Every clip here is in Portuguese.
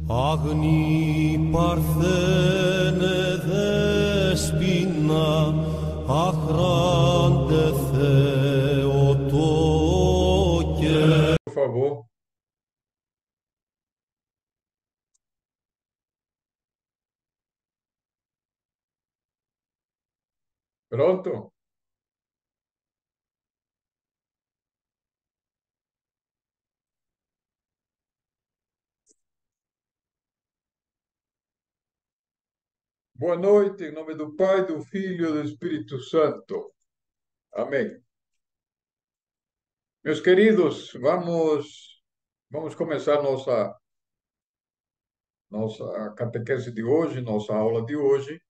Agni Parthene Despina Achrante Theotoke. Por favor. Pronto? Boa noite, em nome do Pai, do Filho e do Espírito Santo. Amém. Meus queridos, vamos começar nossa catequese de hoje, nossa aula de hoje.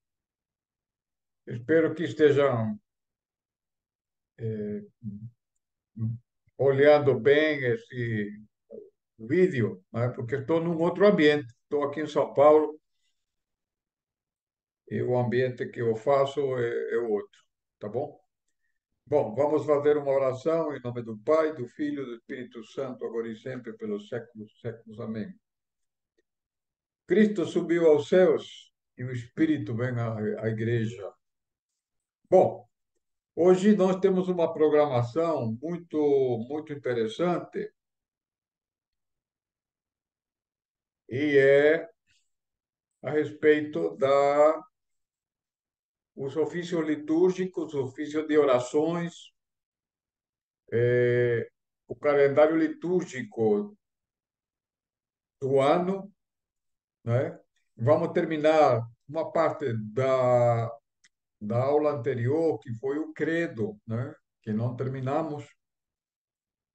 Espero que estejam olhando bem esse vídeo, né? Porque estou num outro ambiente. Estou aqui em São Paulo e o ambiente que eu faço é outro, tá bom? Bom, vamos fazer uma oração em nome do Pai, do Filho e do Espírito Santo, agora e sempre, pelos séculos dos séculos. Amém. Cristo subiu aos céus e o Espírito vem à igreja. Bom, hoje nós temos uma programação muito interessante e é a respeito os ofícios litúrgicos, ofícios de orações, o calendário litúrgico do ano, né? Vamos terminar uma parte da aula anterior, que foi o credo, né? Que não terminamos,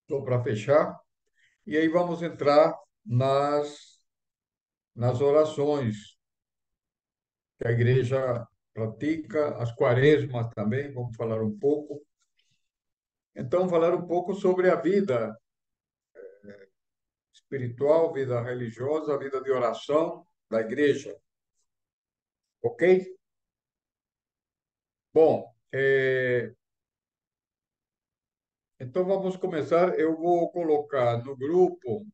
só para fechar. E aí vamos entrar nas orações que a igreja pratica, as quaresmas também, vamos falar um pouco. Então, falar um pouco sobre a vida espiritual, vida religiosa, vida de oração da igreja, ok? Bom, então vamos começar. Eu vou colocar no grupo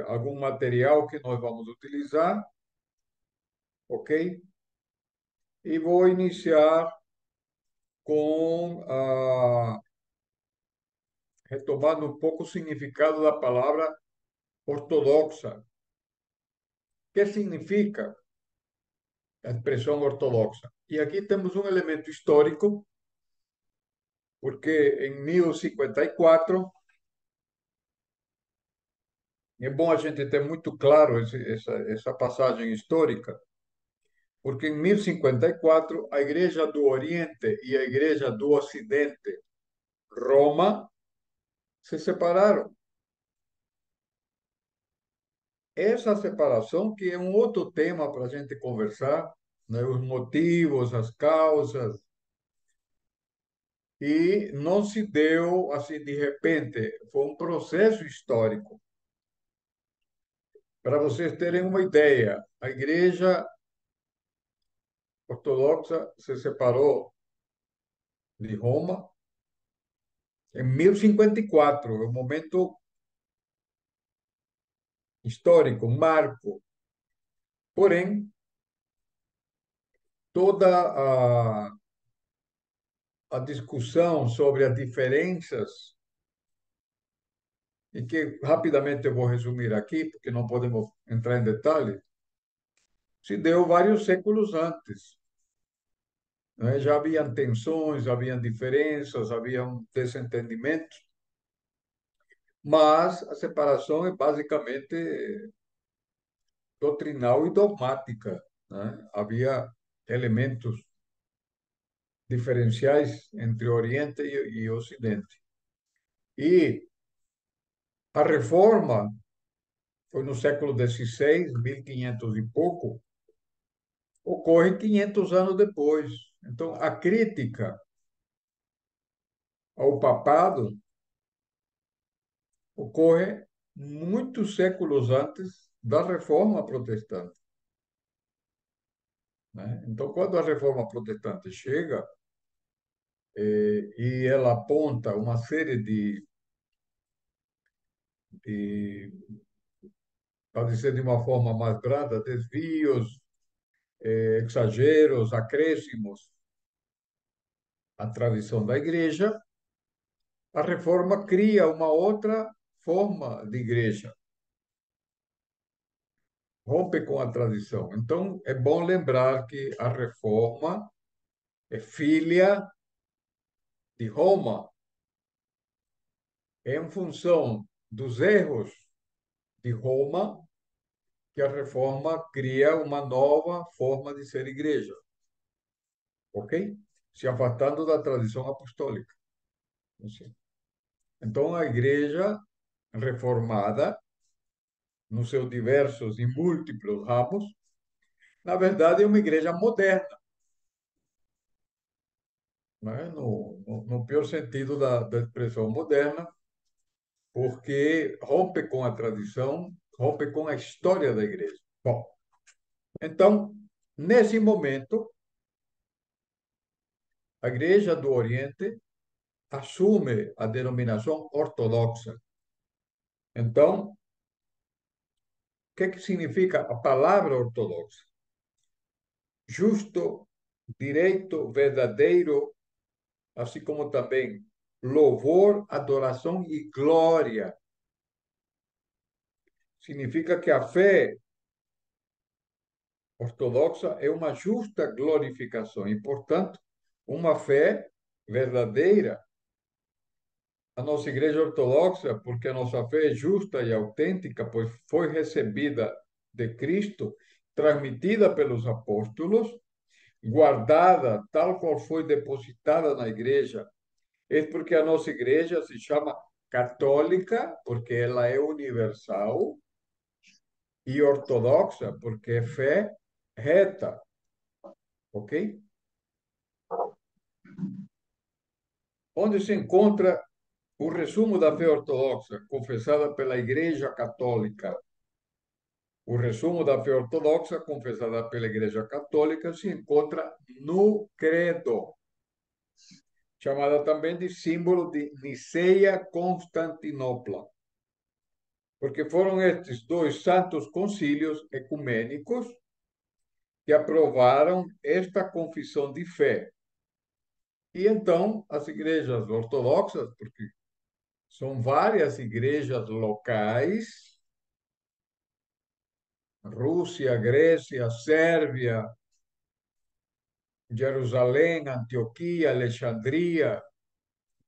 algum material que nós vamos utilizar, ok? E vou iniciar com retomando um pouco o significado da palavra ortodoxa. O que significa a expressão ortodoxa? E aqui temos um elemento histórico, porque em 1054, é bom a gente ter muito claro essa passagem histórica, porque em 1054 a Igreja do Oriente e a Igreja do Ocidente, Roma, se separaram. Essa separação, que é um outro tema para a gente conversar, né? Os motivos, as causas, e não se deu assim de repente, foi um processo histórico. Para vocês terem uma ideia, a Igreja Ortodoxa se separou de Roma em 1054, é um momento histórico, um marco. Porém, toda a discussão sobre as diferenças, e que rapidamente eu vou resumir aqui, porque não podemos entrar em detalhes, se deu vários séculos antes, né? Já havia tensões, havia diferenças, havia desentendimentos, mas a separação é basicamente doutrinal e dogmática, né? Havia elementos diferenciais entre Oriente e Ocidente. E a reforma foi no século XVI, 1500 e pouco, ocorre 500 anos depois. Então, a crítica ao papado ocorre muitos séculos antes da Reforma Protestante, né? Então, quando a Reforma Protestante chega e ela aponta uma série e para dizer de uma forma mais branda, desvios, exageros, acréscimos à tradição da igreja, a reforma cria uma outra forma de igreja, rompe com a tradição. Então, é bom lembrar que a reforma é filha de Roma, é em função dos erros de Roma que a reforma cria uma nova forma de ser igreja, ok? Se afastando da tradição apostólica. Assim. Então, a igreja reformada, nos seus diversos e múltiplos ramos, na verdade é uma igreja moderna, né? No pior sentido da expressão moderna, porque rompe com a tradição, rompe com a história da igreja. Bom, então, nesse momento, a Igreja do Oriente assume a denominação ortodoxa. Então, o que significa a palavra ortodoxa? Justo, direito, verdadeiro, assim como também louvor, adoração e glória. Significa que a fé ortodoxa é uma justa glorificação e, portanto, uma fé verdadeira. A nossa igreja ortodoxa, porque a nossa fé é justa e autêntica, pois foi recebida de Cristo, transmitida pelos apóstolos, guardada tal qual foi depositada na igreja. É porque a nossa igreja se chama católica, porque ela é universal, e ortodoxa, porque é fé reta, ok? Onde se encontra o resumo da fé ortodoxa, confessada pela Igreja Católica. O resumo da fé ortodoxa, confessada pela Igreja Católica, se encontra no Credo, chamada também de símbolo de Niceia-Constantinopla, porque foram estes dois santos concílios ecumênicos que aprovaram esta confissão de fé. E então as igrejas ortodoxas, porque são várias igrejas locais, Rússia, Grécia, Sérvia, Jerusalém, Antioquia, Alexandria,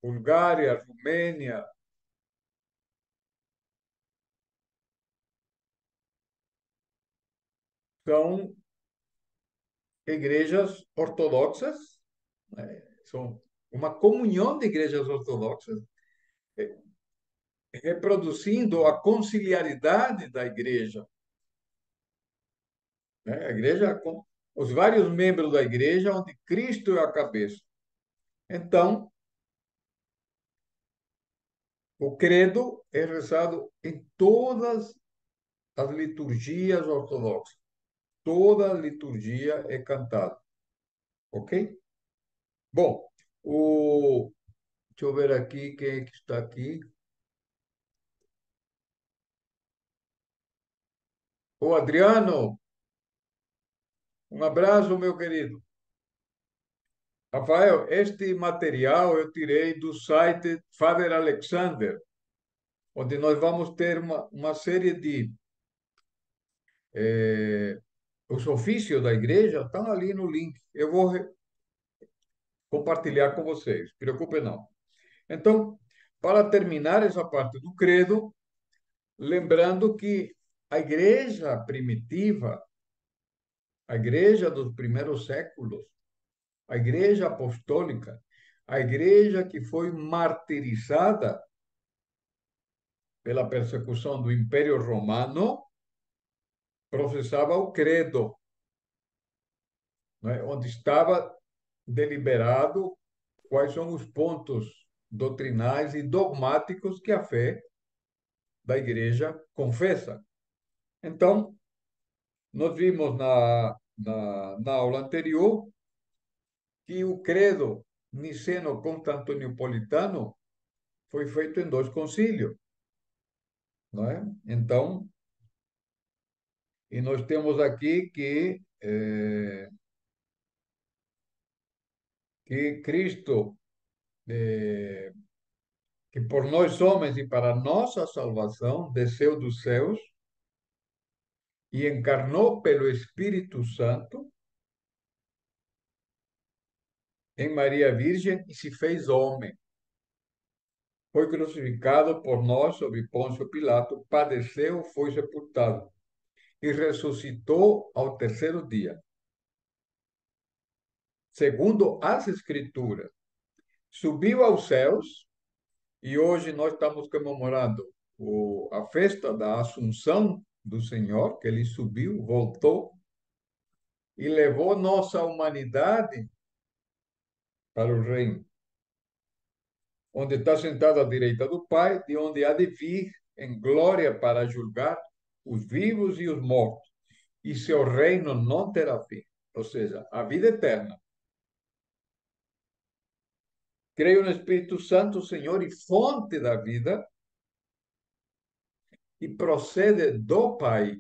Bulgária, Romênia. São igrejas ortodoxas, né? São uma comunhão de igrejas ortodoxas, eh, reproduzindo a conciliaridade da igreja, né? A igreja com os vários membros da igreja, onde Cristo é a cabeça. Então, o credo é rezado em todas as liturgias ortodoxas. Toda a liturgia é cantada, ok? Bom, deixa eu ver aqui quem é que está aqui. O Adriano, um abraço, meu querido. Rafael, este material eu tirei do site Father Alexander, onde nós vamos ter uma série de os ofícios da igreja, estão ali no link. Eu vou compartilhar com vocês, se preocupe não. Então, para terminar essa parte do credo, lembrando que a igreja primitiva, a igreja dos primeiros séculos, a igreja apostólica, a igreja que foi martirizada pela persecução do Império Romano, professava o credo, né, onde estava deliberado quais são os pontos doutrinais e dogmáticos que a fé da igreja confessa. Então, nós vimos na aula anterior que o credo niceno-constantinopolitano foi feito em dois concílios, não é? Então, e nós temos aqui que Cristo, eh, que por nós homens e para nossa salvação, desceu dos céus e encarnou pelo Espírito Santo em Maria Virgem e se fez homem. Foi crucificado por nós sob Pôncio Pilato, padeceu, foi sepultado e ressuscitou ao terceiro dia, segundo as Escrituras. Subiu aos céus e hoje nós estamos comemorando a festa da Assunção do Senhor, que ele subiu, voltou e levou nossa humanidade para o reino, onde está sentado à direita do Pai, de onde há de vir em glória para julgar os vivos e os mortos, e seu reino não terá fim, ou seja, a vida eterna. Creio no Espírito Santo, Senhor, e fonte da vida, e procede do Pai,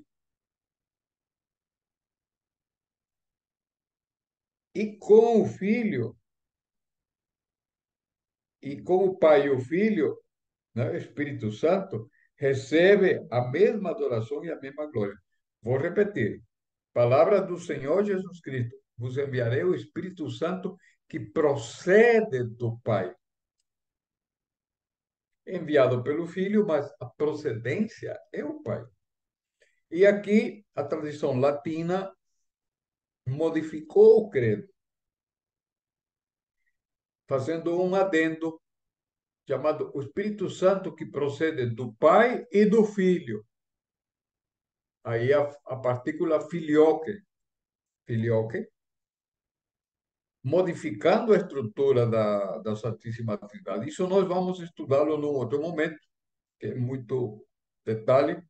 e com o Filho, e com o Pai e o Filho, né, o Espírito Santo, recebe a mesma adoração e a mesma glória. Vou repetir. Palavra do Senhor Jesus Cristo. Vos enviarei o Espírito Santo que procede do Pai, enviado pelo Filho, mas a procedência é o Pai. E aqui a tradição latina modificou o credo, fazendo um adendo chamado o Espírito Santo que procede do Pai e do Filho. Aí a partícula filioque, modificando a estrutura da Santíssima Trindade. Isso nós vamos estudá-lo num outro momento, que é muito detalhe.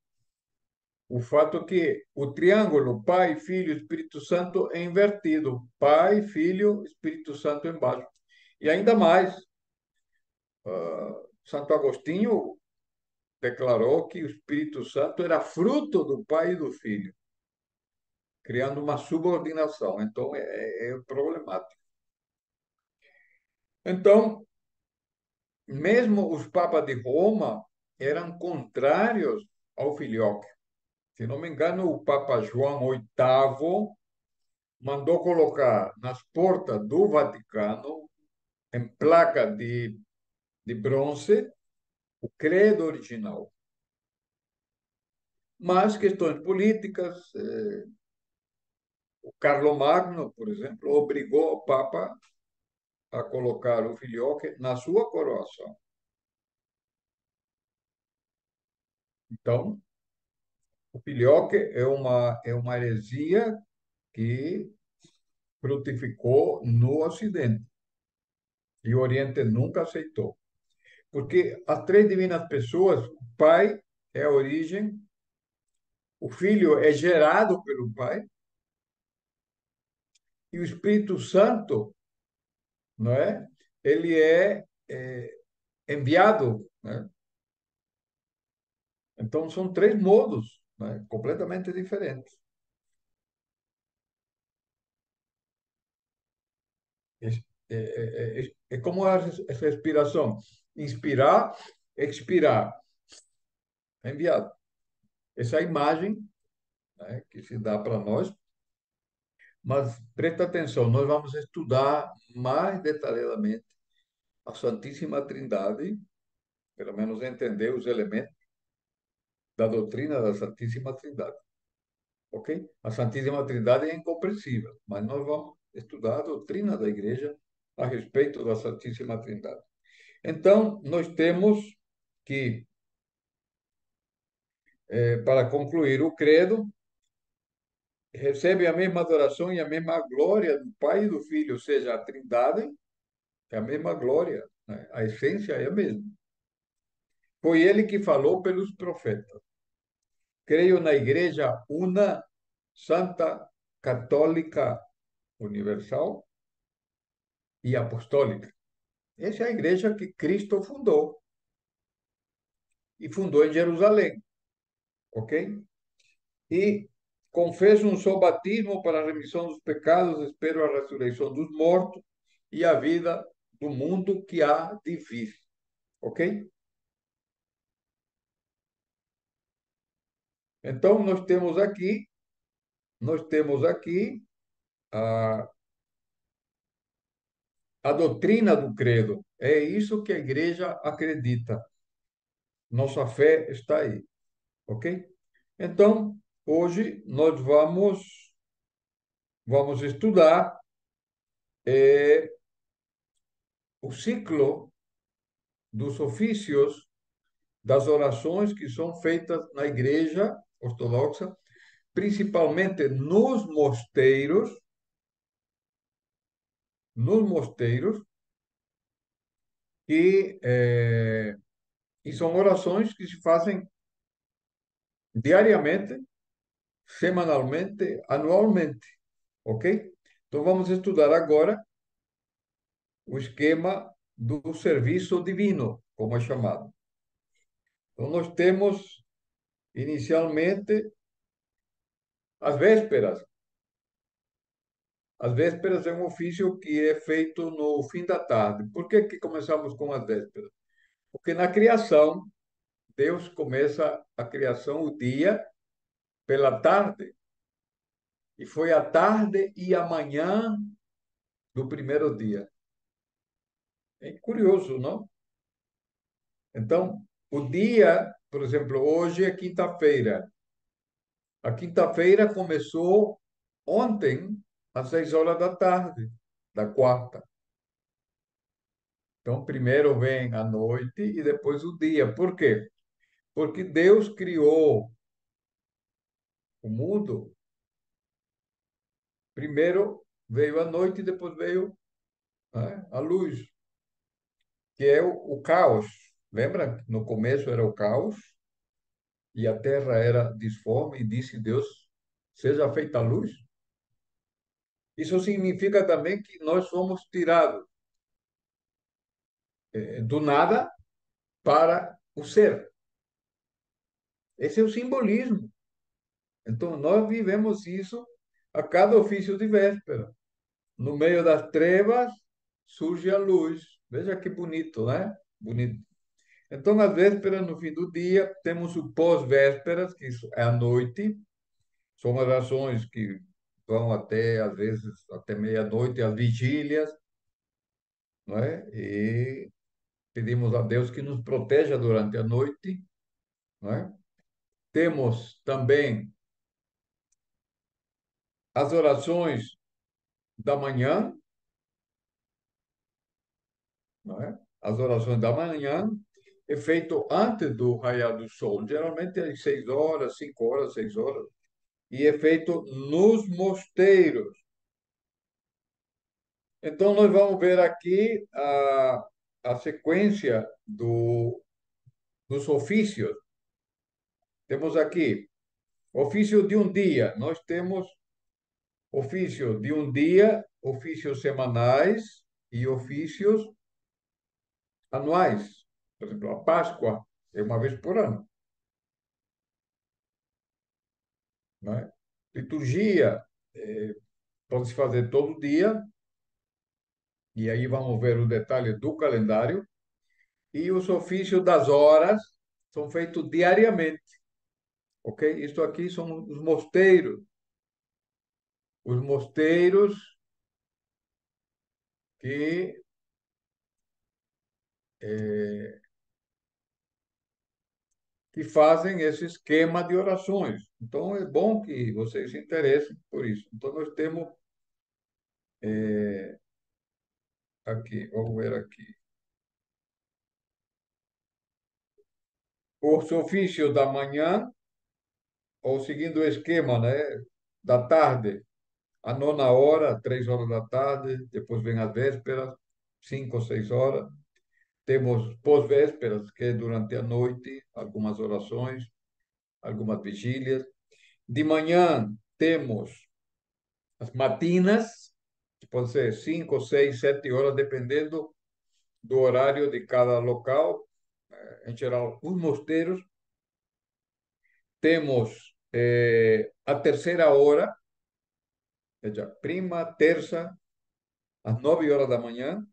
O fato é que o triângulo Pai, Filho, Espírito Santo é invertido. Pai, Filho, Espírito Santo embaixo. E ainda mais, Santo Agostinho declarou que o Espírito Santo era fruto do Pai e do Filho, criando uma subordinação. Então, é problemático. Então, mesmo os papas de Roma eram contrários ao filioque. Se não me engano, o Papa João VIII mandou colocar nas portas do Vaticano, em placa de bronze, o credo original. Mas questões políticas, o Carlomagno, por exemplo, obrigou o Papa a colocar o filioque na sua coroação. Então, o filioque é uma heresia que frutificou no Ocidente e o Oriente nunca aceitou. Porque as três divinas pessoas, o Pai é a origem, o Filho é gerado pelo Pai e o Espírito Santo, não é? Ele é enviado, né? Então são três modos, né, completamente diferentes. É, é como a respiração: inspirar, expirar, enviado. Essa é a imagem, né, que se dá para nós. Mas presta atenção, nós vamos estudar mais detalhadamente a Santíssima Trindade, pelo menos entender os elementos da doutrina da Santíssima Trindade, ok? A Santíssima Trindade é incompreensível, mas nós vamos estudar a doutrina da Igreja a respeito da Santíssima Trindade. Então, nós temos que, para concluir, o credo recebe a mesma adoração e a mesma glória do Pai e do Filho, ou seja, a Trindade é a mesma glória, né? A essência é a mesma. Foi ele que falou pelos profetas. Creio na Igreja una, santa, católica, universal e apostólica. Essa é a igreja que Cristo fundou e fundou em Jerusalém. ok? E confesso um só batismo para a remissão dos pecados, espero a ressurreição dos mortos e a vida do mundo que há de vir, ok? Então, nós temos aqui a, a doutrina do credo. É isso que a igreja acredita. Nossa fé está aí, ok? Então, hoje nós vamos estudar o ciclo dos ofícios das orações que são feitas na igreja ortodoxa, principalmente nos mosteiros, e são orações que se fazem diariamente, semanalmente, anualmente, ok? Então vamos estudar agora o esquema do serviço divino, como é chamado. Então nós temos inicialmente as vésperas. As vésperas é um ofício que é feito no fim da tarde. Por que que começamos com as vésperas? Porque na criação, Deus começa a criação o dia pela tarde. E foi a tarde e a manhã do primeiro dia. É curioso, não? Então, o dia, por exemplo, hoje é quinta-feira. A quinta-feira começou ontem, às 6 horas da tarde, da quarta. Então, primeiro vem a noite e depois o dia. Por quê? Porque Deus criou o mundo. Primeiro veio a noite e depois veio, né, a luz, que é o caos. Lembra? No começo era o caos e a terra era disforme e disse Deus, seja feita a luz. Isso significa também que nós fomos tirados do nada para o ser. Esse é o simbolismo. Então, nós vivemos isso a cada ofício de véspera. No meio das trevas surge a luz. Veja que bonito, né? Bonito. Então, às vésperas, no fim do dia, temos o pós-vésperas, que isso é a noite. São orações que vão até, às vezes, até meia-noite, as vigílias, não é? E pedimos a Deus que nos proteja durante a noite, não é? Temos também as orações da manhã, não é? As orações da manhã é feito antes do raiar do sol, geralmente às 6 horas, 5 horas, 6 horas, e é feito nos mosteiros. Então, nós vamos ver aqui a sequência dos ofícios. Temos aqui ofício de um dia. Nós temos ofício de um dia, ofícios semanais e ofícios anuais. Por exemplo, a Páscoa é uma vez por ano, né? Liturgia pode-se fazer todo dia, e aí vamos ver o detalhe do calendário. E os ofícios das horas são feitos diariamente, ok? Isto aqui são os mosteiros. Os mosteiros que, eh, que fazem esse esquema de orações. Então, é bom que vocês se interessem por isso. Então, nós temos aqui, vamos ver aqui. Os ofícios da manhã, ou seguindo o esquema, né, da tarde, a nona hora, 3 horas da tarde, depois vem as vésperas, 5 ou 6 horas. Temos pós-vésperas, que é durante a noite, algumas orações, algumas vigílias. De manhã temos as matinas, que pode ser 5, 6, 7 horas, dependendo do horário de cada local. Em geral, os mosteiros temos a terceira hora, ou seja, prima, terça, às 9 horas da manhã.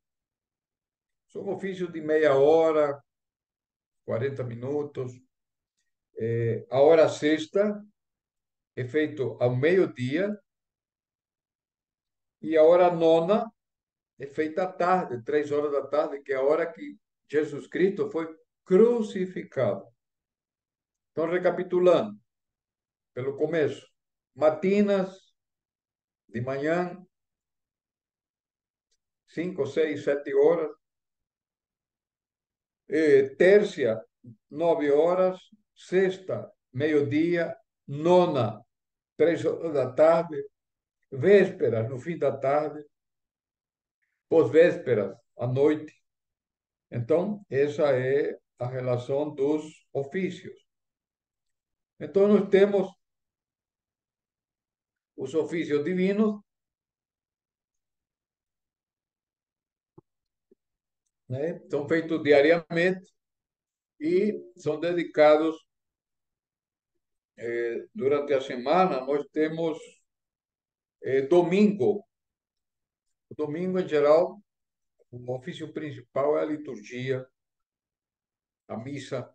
São ofícios de meia hora, 40 minutos. A hora sexta é feito ao meio-dia e a hora nona é feita à tarde, 3 horas da tarde, que é a hora que Jesus Cristo foi crucificado. Então, recapitulando, pelo começo, matinas, de manhã, 5, 6, 7 horas. Terça, 9 horas. Sexta, meio-dia. Nona, 3 horas da tarde. Vésperas, no fim da tarde. Pós-vésperas, à noite. Então, essa é a relação dos ofícios. Então, nós temos os ofícios divinos, né? São feitos diariamente e são dedicados durante a semana. Nós temos domingo. O domingo, em geral, o ofício principal é a liturgia, a missa,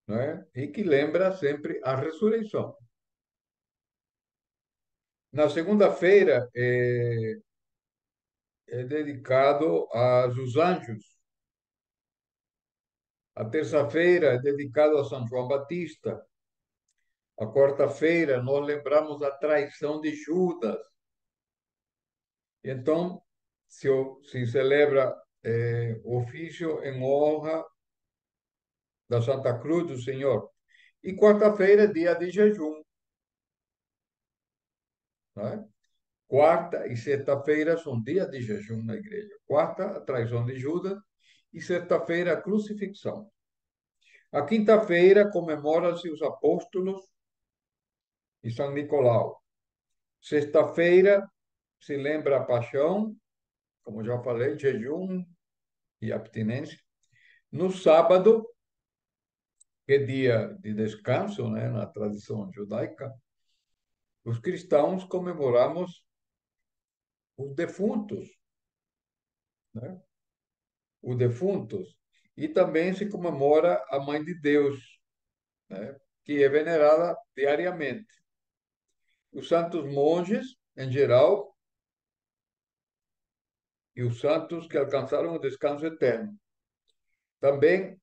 né? E que lembra sempre a ressurreição. Na segunda-feira é dedicado aos anjos. A terça-feira é dedicado a São João Batista. A quarta-feira nós lembramos a traição de Judas. Então, se celebra o ofício em honra da Santa Cruz do Senhor. E quarta-feira é dia de jejum, né? Quarta e sexta-feira são dias de jejum na igreja. Quarta, a traição de Judas, e sexta-feira, a crucifixão. A quinta-feira comemora-se os apóstolos e São Nicolau. Sexta-feira se lembra a paixão, como já falei, jejum e abstinência. No sábado, que é dia de descanso, né, na tradição judaica, os cristãos comemoramos os defuntos, né? Os defuntos. E também se comemora a Mãe de Deus, né? Que é venerada diariamente. Os santos monges, em geral, e os santos que alcançaram o descanso eterno. Também,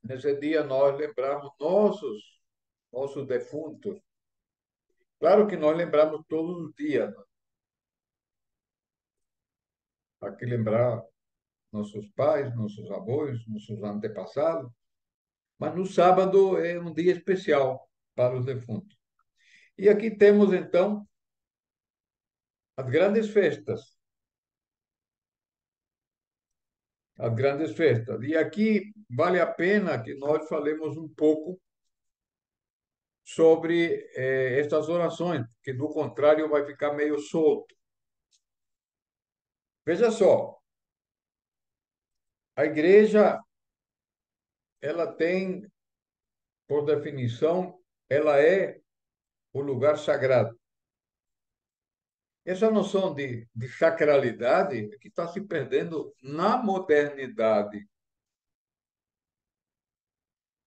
nesse dia, nós lembramos nossos defuntos. Claro que nós lembramos todos os dias, né? Há que lembrar nossos pais, nossos avós, nossos antepassados. Mas no sábado é um dia especial para os defuntos. E aqui temos, então, as grandes festas. As grandes festas. E aqui vale a pena que nós falemos um pouco sobre estas orações, que do contrário vai ficar meio solto. Veja só, a igreja, ela tem, por definição, ela é o lugar sagrado. Essa noção de sacralidade é que está se perdendo na modernidade.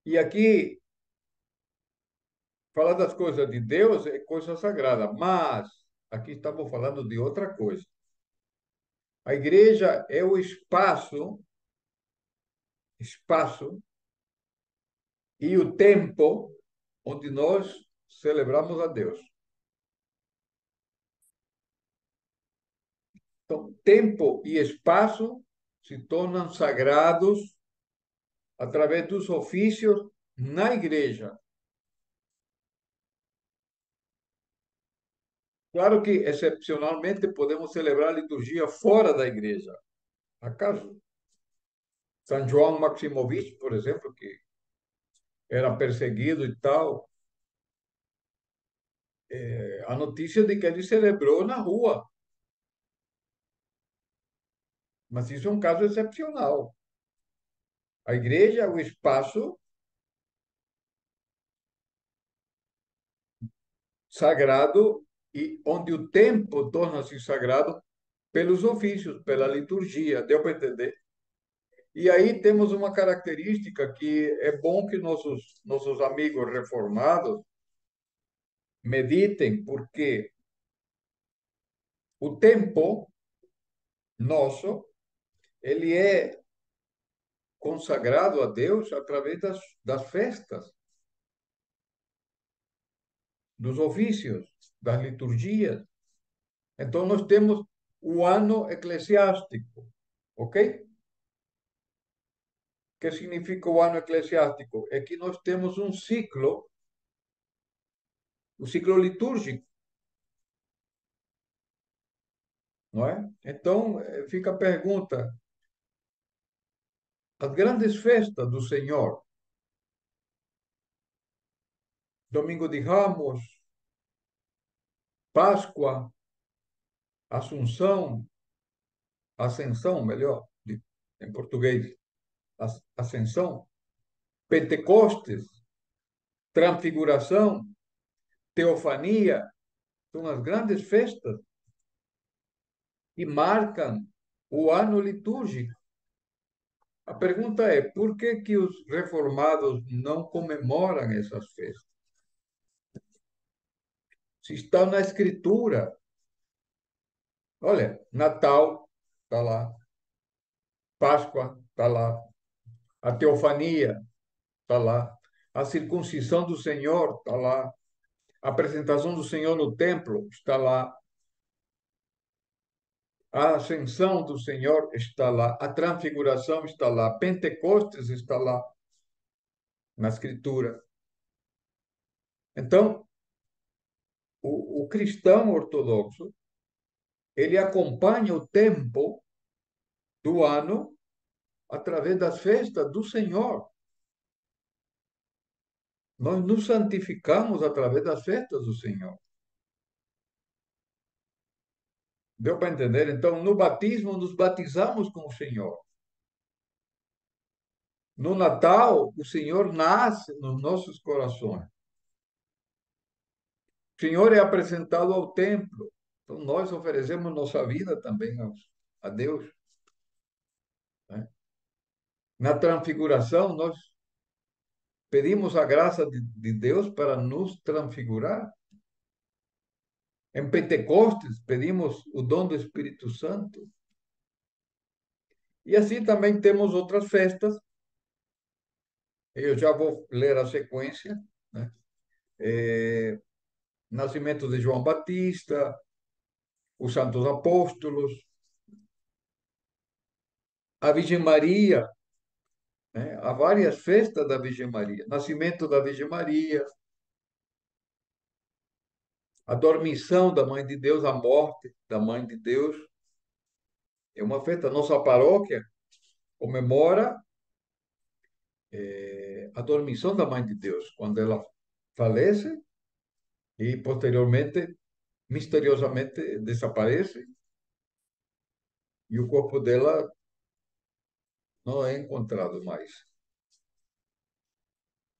E aqui, falar das coisas de Deus é coisa sagrada, mas aqui estamos falando de outra coisa. A igreja é o espaço e o tempo onde nós celebramos a Deus. Então, tempo e espaço se tornam sagrados através dos ofícios na igreja. Claro que, excepcionalmente, podemos celebrar a liturgia fora da igreja. Acaso? São João Maximovich, por exemplo, que era perseguido e tal, a notícia de que ele celebrou na rua. Mas isso é um caso excepcional. A igreja é o espaço sagrado e onde o tempo torna-se sagrado pelos ofícios, pela liturgia. Deu para entender? E aí temos uma característica que é bom que nossos amigos reformados meditem, porque o tempo nosso, ele é consagrado a Deus através das festas, dos ofícios, das liturgias. Então, nós temos o ano eclesiástico, ok? O que significa o ano eclesiástico? É que nós temos um ciclo, o ciclo litúrgico, não é? Então, fica a pergunta: as grandes festas do Senhor, Domingo de Ramos, Páscoa, Assunção, Ascensão, melhor, em português, Ascensão, Pentecostes, Transfiguração, Teofania, são as grandes festas e marcam o ano litúrgico. A pergunta é, por que que os reformados não comemoram essas festas? Se está na Escritura. Olha, Natal está lá, Páscoa está lá, a Teofania está lá, a circuncisão do Senhor está lá, a apresentação do Senhor no templo está lá, a ascensão do Senhor está lá, a transfiguração está lá, Pentecostes está lá na Escritura. Então, o cristão ortodoxo, ele acompanha o tempo do ano através das festas do Senhor. Nós nos santificamos através das festas do Senhor. Deu para entender? Então, no batismo, nos batizamos com o Senhor. No Natal, o Senhor nasce nos nossos corações. O Senhor é apresentado ao templo. Então, nós oferecemos nossa vida também a Deus, né? Na transfiguração, nós pedimos a graça de Deus para nos transfigurar. Em Pentecostes, pedimos o dom do Espírito Santo. E assim também temos outras festas. Eu já vou ler a sequência, né? Nascimento de João Batista, os Santos Apóstolos, a Virgem Maria, né? Há várias festas da Virgem Maria. Nascimento da Virgem Maria, a dormição da Mãe de Deus, a morte da Mãe de Deus. É uma festa. Nossa paróquia comemora a dormição da Mãe de Deus, quando ela falece e posteriormente, misteriosamente, desaparece e o corpo dela não é encontrado mais.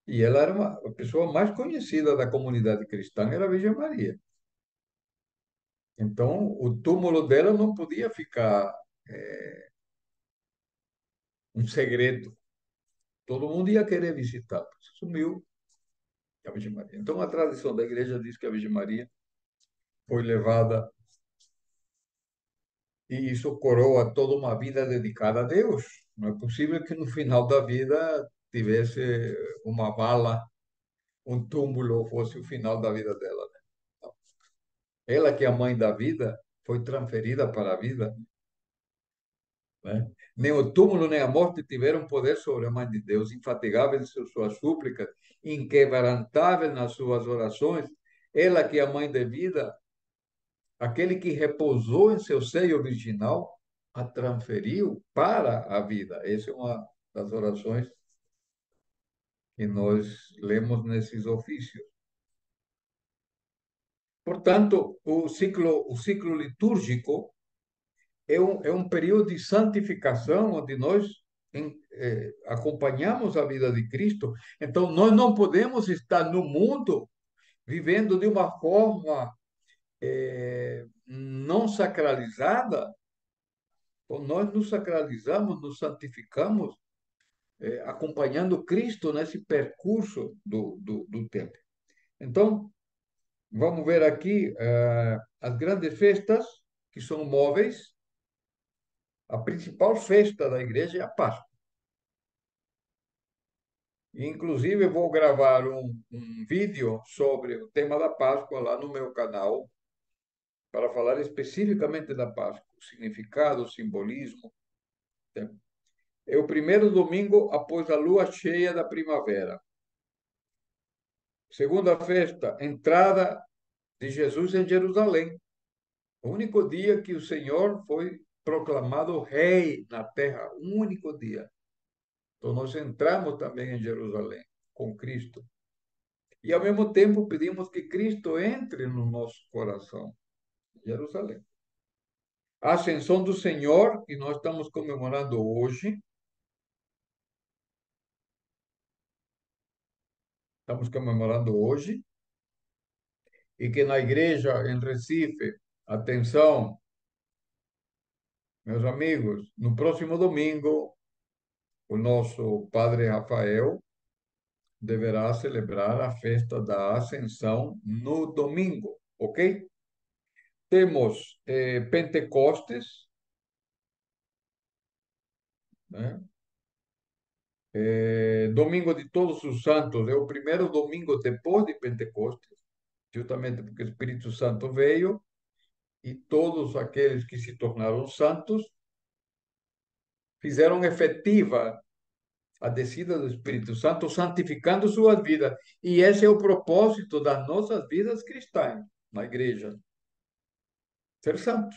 E ela era a pessoa mais conhecida da comunidade cristã, era a Virgem Maria. Então, o túmulo dela não podia ficar um segredo. Todo mundo ia querer visitar. Sumiu a Virgem Maria. Então, a tradição da igreja diz que a Virgem Maria foi levada e isso coroa toda uma vida dedicada a Deus. Não é possível que no final da vida tivesse uma vala, um túmulo, fosse o final da vida dela, né? Ela, que é a mãe da vida, foi transferida para a vida, né? Nem o túmulo nem a morte tiveram poder sobre a Mãe de Deus, infatigável em suas súplicas, inquebrantável nas suas orações. Ela, que é a mãe de vida, aquele que repousou em seu seio virginal, a transferiu para a vida. Essa é uma das orações que nós lemos nesses ofícios. Portanto, o ciclo litúrgico é um período de santificação, onde nós acompanhamos a vida de Cristo. Então, nós não podemos estar no mundo vivendo de uma forma não sacralizada, então nós nos sacralizamos, nos santificamos, acompanhando Cristo nesse percurso do tempo. Então, vamos ver aqui as grandes festas, que são móveis. A principal festa da igreja é a Páscoa. Inclusive, eu vou gravar um vídeo sobre o tema da Páscoa lá no meu canal, para falar especificamente da Páscoa, o significado, o simbolismo. Né? É o primeiro domingo após a lua cheia da primavera. Segunda festa, entrada de Jesus em Jerusalém. O único dia que o Senhor foi proclamado rei na terra, um único dia. Então, nós entramos também em Jerusalém com Cristo. E, ao mesmo tempo, pedimos que Cristo entre no nosso coração, Jerusalém. A ascensão do Senhor, que nós estamos comemorando hoje, e que na igreja em Recife, atenção, meus amigos, no próximo domingo, o nosso Padre Rafael deverá celebrar a festa da Ascensão no domingo, ok? Temos Pentecostes, né? Domingo de Todos os Santos é o primeiro domingo depois de Pentecostes, justamente porque o Espírito Santo veio e todos aqueles que se tornaram santos fizeram efetiva a descida do Espírito Santo, santificando suas vidas. E esse é o propósito das nossas vidas cristãs na igreja, ser santos,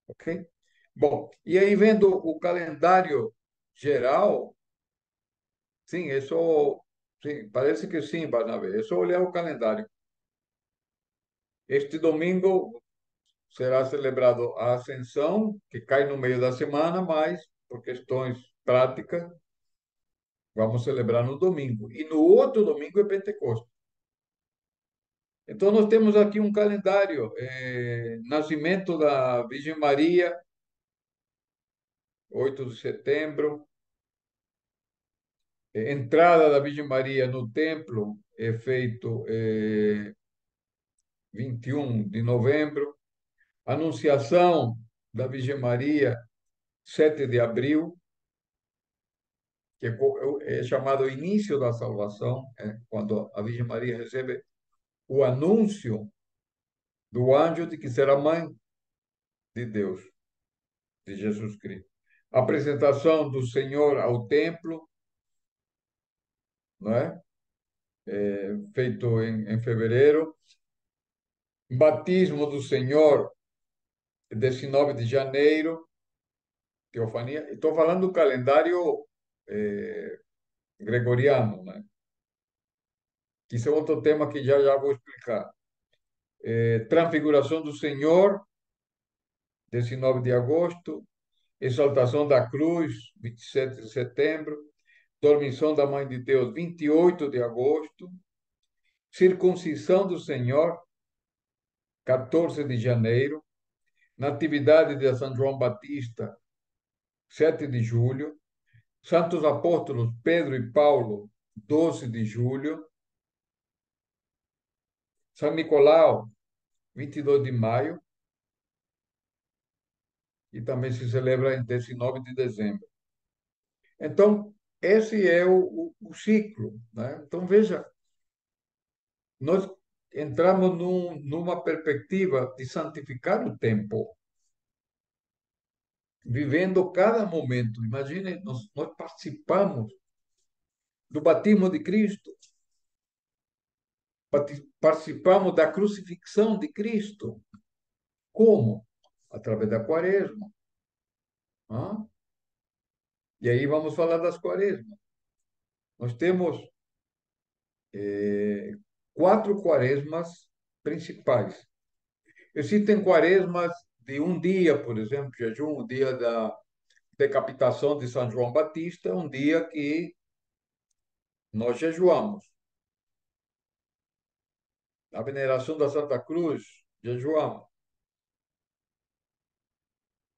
ok? Bom, e aí vendo o calendário geral, sim, sim, parece que sim, Barnabé, é só olhar o calendário. Este domingo será celebrado a Ascensão, que cai no meio da semana, mas por questões práticas, vamos celebrar no domingo. E no outro domingo é Pentecostes. Então, nós temos aqui um calendário. Nascimento da Virgem Maria, 8 de setembro. Entrada da Virgem Maria no templo é feito 21 de novembro. Anunciação da Virgem Maria, 7 de abril, que é chamado início da salvação, quando a Virgem Maria recebe o anúncio do anjo de que será mãe de Deus, de Jesus Cristo. Apresentação do Senhor ao templo, não é? Feito em fevereiro. Batismo do Senhor, 19 de janeiro, teofania. Estou falando do calendário gregoriano, né? Que isso é outro tema que já vou explicar. Transfiguração do Senhor, 19 de agosto. Exaltação da Cruz, 27 de setembro. Dormição da Mãe de Deus, 28 de agosto. Circuncisão do Senhor, 14 de janeiro. Natividade de São João Batista, 7 de julho. Santos Apóstolos Pedro e Paulo, 12 de julho. São Nicolau, 22 de maio. E também se celebra em 19 de dezembro. Então, esse é o ciclo, né? Então, veja, nós entramos numa perspectiva de santificar o tempo, vivendo cada momento. Imagine, nós participamos do batismo de Cristo, participamos da crucifixão de Cristo. Como? Através da quaresma. Ah? E aí vamos falar das quaresmas. Nós temos 4 quaresmas principais. Existem quaresmas de um dia, por exemplo, jejum, o dia da decapitação de São João Batista, um dia que nós jejuamos. a veneração da Santa Cruz, jejuamos.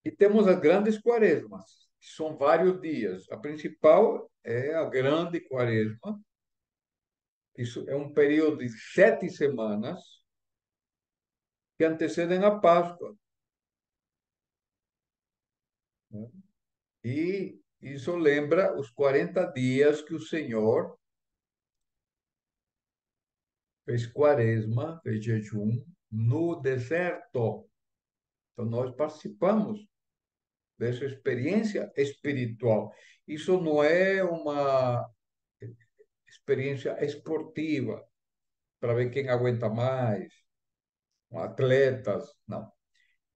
E temos as grandes quaresmas, que são vários dias. A principal é a grande quaresma. Isso é um período de 7 semanas que antecedem a Páscoa, né? E isso lembra os 40 dias que o Senhor fez quaresma, fez jejum no deserto. Então, nós participamos dessa experiência espiritual. Isso não é uma experiência esportiva para ver quem aguenta mais, com atletas, não.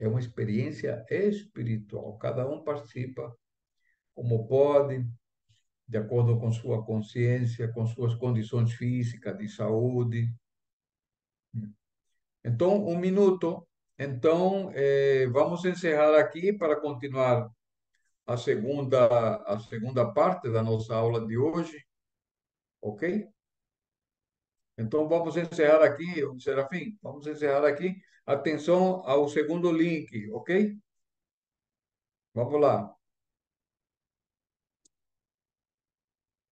É uma experiência espiritual. Cada um participa como pode, de acordo com sua consciência, com suas condições físicas, de saúde. Então, um minuto. Então, vamos encerrar aqui para continuar a segunda parte da nossa aula de hoje, ok? Então, vamos encerrar aqui, Serafim, vamos encerrar aqui. Atenção ao segundo link, ok? Vamos lá.